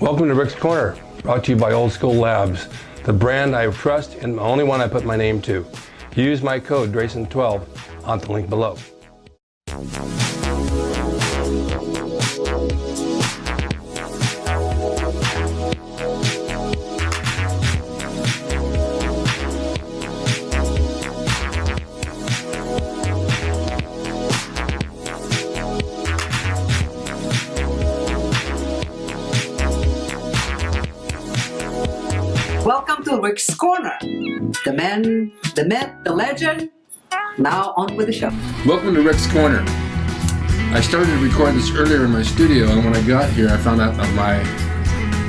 Welcome to Rick's Corner, brought to you by Old School Labs, the brand I trust and the only one I put my name to. Use my code drasin12 on the link below. Welcome to Rick's Corner. The man, the myth, the legend. Now on with the show. Welcome to Rick's Corner. I started to record this earlier in my studio, and when I got here I found out that my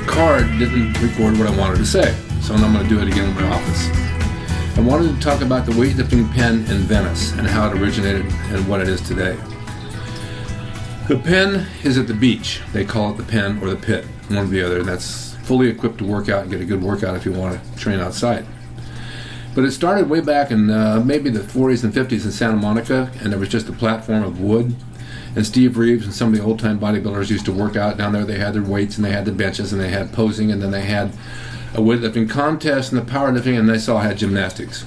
card didn't record what I wanted to say. So now I'm going to do it again in my office. I wanted to talk about the weightlifting pen in Venice and how it originated and what it is today. The pen is at the beach. They call it the pen or the pit, one or the other. That's fully equipped to work out and get a good workout if you want to train outside. But it started way back in maybe the 40s and 50s in Santa Monica, and there was just a platform of wood. And Steve Reeves and some of the old-time bodybuilders used to work out down there. They had their weights and they had the benches and they had posing, and then they had a weightlifting contest and the powerlifting, and they all had gymnastics.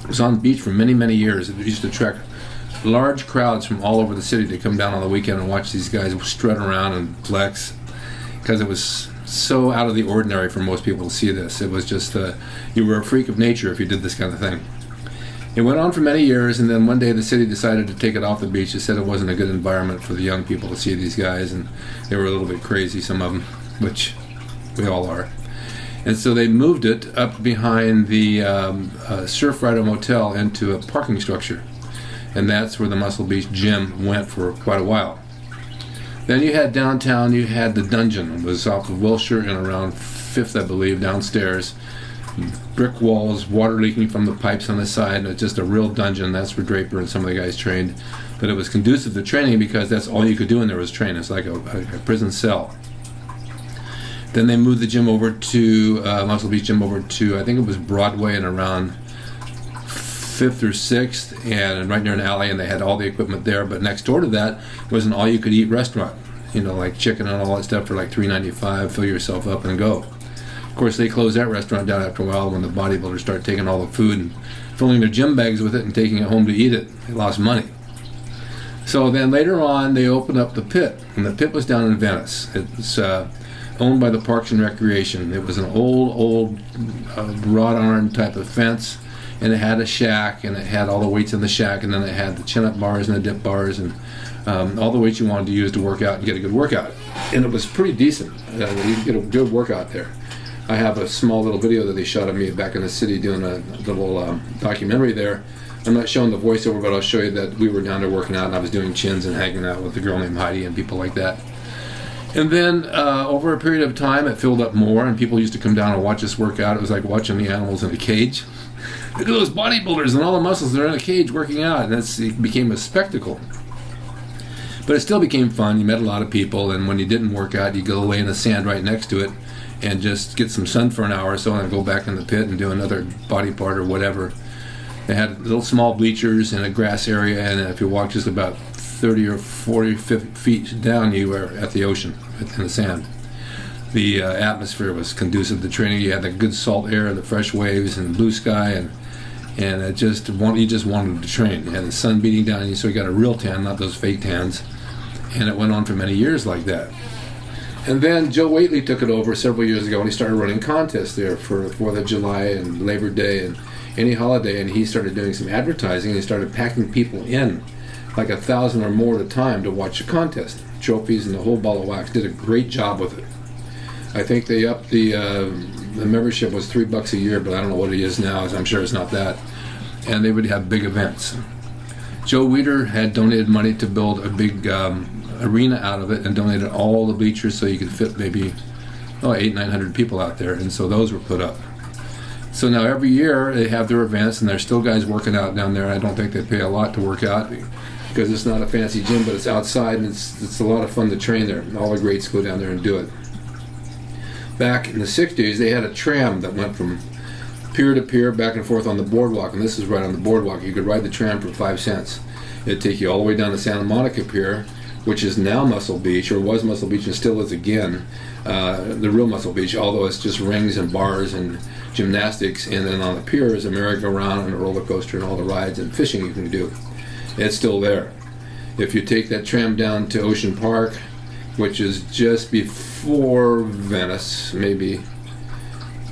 It was on the beach for many, many years. It used to attract large crowds from all over the city to come down on the weekend and watch these guys strut around and flex, because it was so out of the ordinary for most people to see this. It was just, you were a freak of nature if you did this kind of thing. It went on for many years, and then one day the city decided to take it off the beach. They said it wasn't a good environment for the young people to see these guys, and they were a little bit crazy, some of them, which we all are. And so they moved it up behind the Surf Rider Motel into a parking structure, and that's where the Muscle Beach Gym went for quite a while. Then you had downtown, you had the Dungeon. It was off of Wilshire and around 5th, I believe, downstairs. Brick walls, water leaking from the pipes on the side, and it's just a real dungeon. That's where Draper and some of the guys trained. But it was conducive to training because that's all you could do in there was train. It's like a prison cell. Then they moved the gym over to, Muscle Beach Gym over to, I think it was Broadway and around 5th or 6th, and right near an alley, and they had all the equipment there. But next door to that was an all-you-could-eat restaurant, you know, like chicken and all that stuff for like $3.95. Fill yourself up and go. Of course, they closed that restaurant down after a while when the bodybuilders started taking all the food and filling their gym bags with it and taking it home to eat it. They lost money. So then later on, they opened up the pit, and the pit was down in Venice. It's owned by the Parks and Recreation. It was an old wrought iron type of fence, and it had a shack, and it had all the weights in the shack, and then it had the chin-up bars and the dip bars, and all the weights you wanted to use to work out and get a good workout. And it was pretty decent. You could get a good workout there. I have a small little video that they shot of me back in the city doing a little documentary there. I'm not showing the voiceover, but I'll show you that we were down there working out, and I was doing chins and hanging out with a girl named Heidi and people like that. And then over a period of time, it filled up more, and people used to come down and watch us work out. It was like watching the animals in a cage. Look at those bodybuilders and all the muscles, they're in a cage working out, and it became a spectacle. But it still became fun. You met a lot of people, and when you didn't work out, you go lay in the sand right next to it and just get some sun for an hour or so, and then go back in the pit and do another body part or whatever. They had little small bleachers and a grass area, and if you walked just about 30 or 40 feet down, you were at the ocean in the sand. The atmosphere was conducive to training. You had the good salt air, the fresh waves, and blue sky, and you just wanted to train. You had the sun beating down on you, so you got a real tan, not those fake tans. And it went on for many years like that. And then Joe Waitley took it over several years ago, and he started running contests there for 4th of July and Labor Day and any holiday, and he started doing some advertising, and he started packing people in, like 1,000 or more at a time, to watch a contest. Trophies and the whole ball of wax. Did a great job with it. I think they upped the membership was $3 a year, but I don't know what it is now. I'm sure it's not that. And they would have big events. Joe Weider had donated money to build a big arena out of it, and donated all the bleachers so you could fit maybe 800-900 people out there, and so those were put up. So now every year they have their events, and there's still guys working out down there. I don't think they pay a lot to work out because it's not a fancy gym, but it's outside, and it's a lot of fun to train there. All the greats go down there and do it. Back in the 60s, they had a tram that went from pier to pier, back and forth on the boardwalk, and this is right on the boardwalk. You could ride the tram for 5 cents. It'd take you all the way down to Santa Monica Pier, which is now Muscle Beach, or was Muscle Beach and still is again, the real Muscle Beach, although it's just rings and bars and gymnastics, and then on the pier is a merry-go-round and a roller coaster and all the rides and fishing you can do. It's still there. If you take that tram down to Ocean Park, which is just before Venice, maybe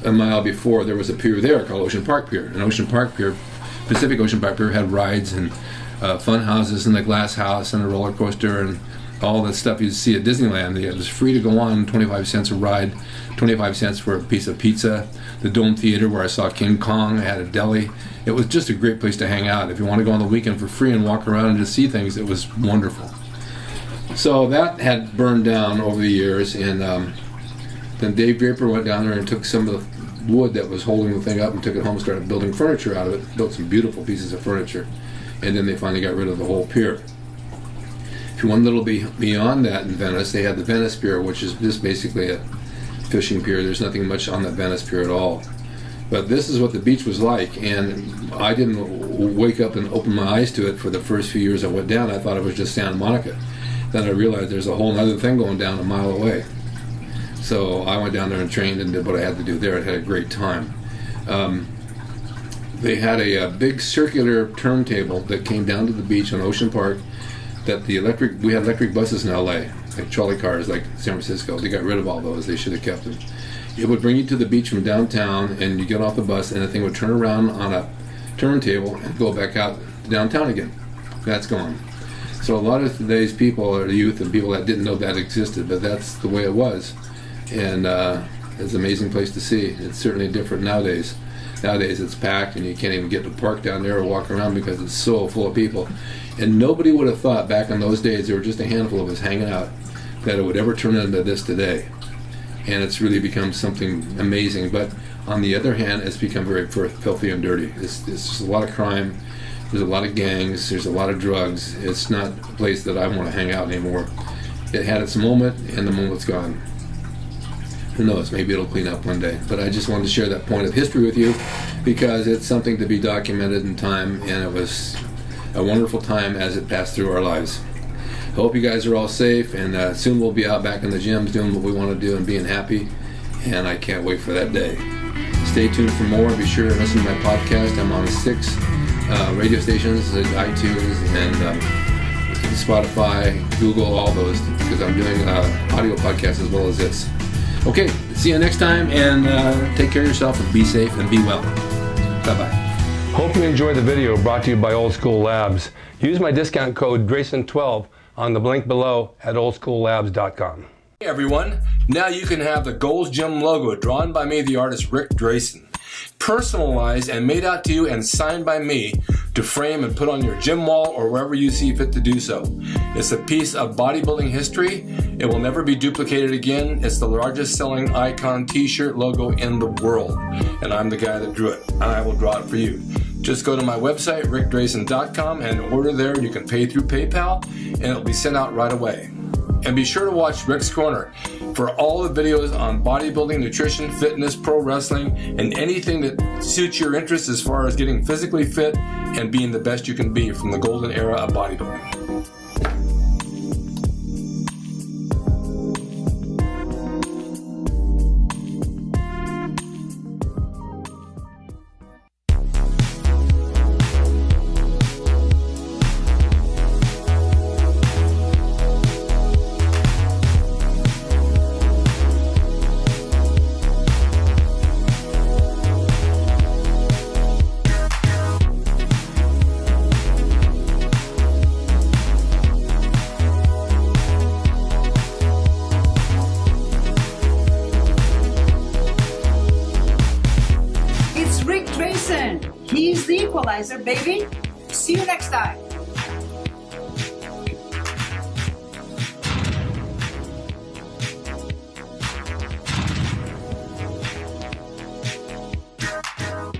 a mile before, there was a pier there called Ocean Park Pier. And Ocean Park Pier, Pacific Ocean Park Pier, had rides and fun houses and the glass house and a roller coaster and all the stuff you see at Disneyland. It was free to go on, 25 cents a ride, 25 cents for a piece of pizza. The Dome Theater, where I saw King Kong, had a deli. It was just a great place to hang out. If you want to go on the weekend for free and walk around and just see things, it was wonderful. So that had burned down over the years, and then Dave Draper went down there and took some of the wood that was holding the thing up and took it home and started building furniture out of it, built some beautiful pieces of furniture, and then they finally got rid of the whole pier. If you want a little beyond that in Venice, they had the Venice Pier, which is just basically a fishing pier. There's nothing much on that Venice Pier at all. But this is what the beach was like, and I didn't wake up and open my eyes to it for the first few years I went down. I thought it was just Santa Monica. Then I realized there's a whole other thing going down a mile away. So I went down there and trained and did what I had to do there. I had a great time. They had a big circular turntable that came down to the beach on Ocean Park. That we had electric buses in LA, like trolley cars, like San Francisco. They got rid of all those. They should have kept them. It would bring you to the beach from downtown, and you get off the bus, and the thing would turn around on a turntable and go back out downtown again. That's gone. So a lot of today's people are the youth and people that didn't know that existed, but that's the way it was. And it's an amazing place to see. It's certainly different nowadays. Nowadays it's packed, and you can't even get to park down there or walk around because it's so full of people. And nobody would have thought back in those days, there were just a handful of us hanging out, that it would ever turn into this today. And it's really become something amazing. But on the other hand, it's become very filthy and dirty. There's a lot of crime, there's a lot of gangs, there's a lot of drugs. It's not a place that I want to hang out anymore. It had its moment, and the moment's gone. Who knows, maybe it'll clean up one day. But I just wanted to share that point of history with you because it's something to be documented in time, and it was a wonderful time as it passed through our lives. I hope you guys are all safe, and soon we'll be out back in the gyms doing what we want to do and being happy, and I can't wait for that day. Stay tuned for more. Be sure to listen to my podcast. I'm on 6 radio stations, iTunes and Spotify, Google, all those, because I'm doing audio podcasts as well as this. Okay, see you next time, and take care of yourself and be safe and be well. Bye-bye. Hope you enjoyed the video brought to you by Old School Labs. Use my discount code DRASIN12 on the link below at oldschoollabs.com. Hey everyone, now you can have the Gold's Gym logo drawn by me, the artist Rick Drasin, personalized and made out to you and signed by me to frame and put on your gym wall or wherever you see fit to do so. It's a piece of bodybuilding history. It will never be duplicated again. It's the largest selling icon t-shirt logo in the world, and I'm the guy that drew it, and I will draw it for you. Just go to my website, rickdrasin.com, and order there. You can pay through PayPal, and it'll be sent out right away. And be sure to watch Rick's Corner for all the videos on bodybuilding, nutrition, fitness, pro wrestling, and anything that suits your interests as far as getting physically fit and being the best you can be from the golden era of bodybuilding. He's the equalizer, baby. See you next time.